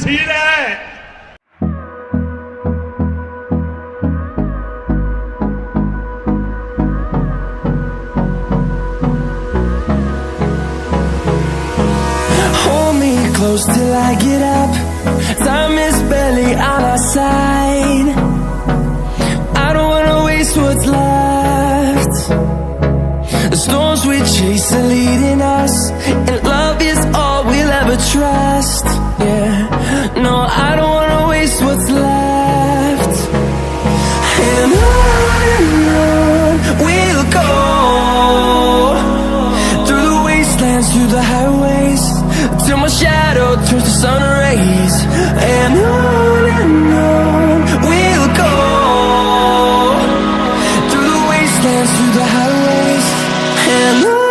Scene है। Hold me close till I get up. Time is barely on our side. I don't wanna waste what's left. The storms we chase are leading us, and love is all we'll ever trust. Yeah, no, I don't wanna waste what's left. And on we'll go, through the wastelands, through the highways, till my shadow turns to sun rays. And on we'll go, through the wastelands, through the highways, and on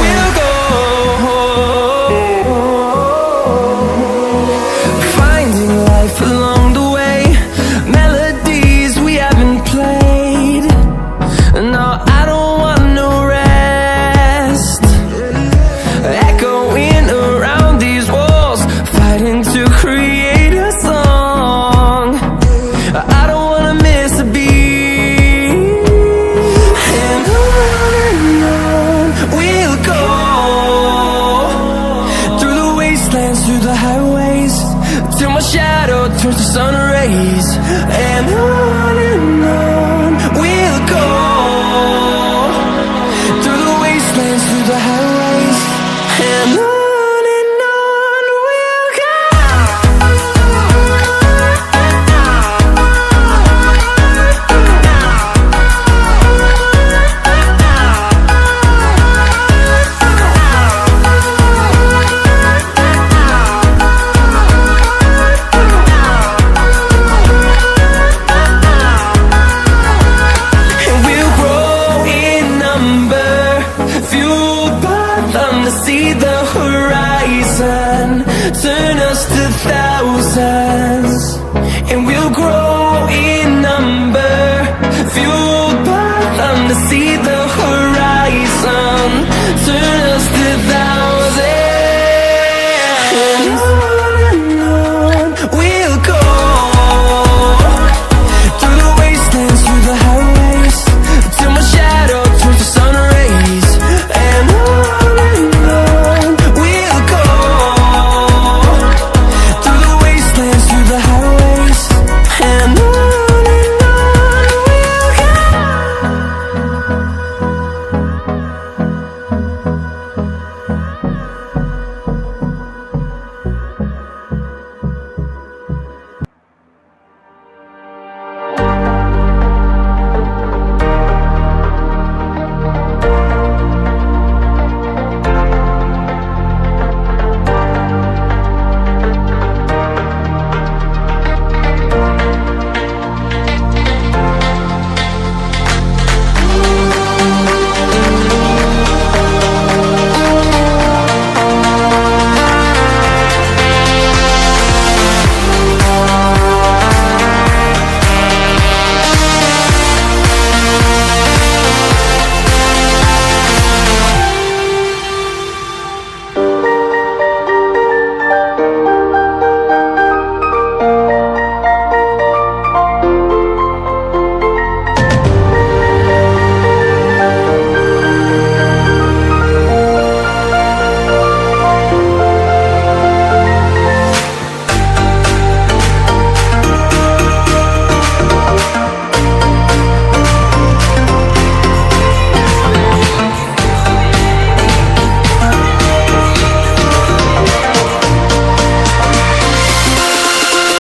we'll go. Finding life along the way, melodies we haven't played. No, I don't want no rest. Echoing around these walls, fighting to create a song. I don't wanna miss a beat. And on we'll go, through the wastelands, through the highways, till my shadow turns to sun rays.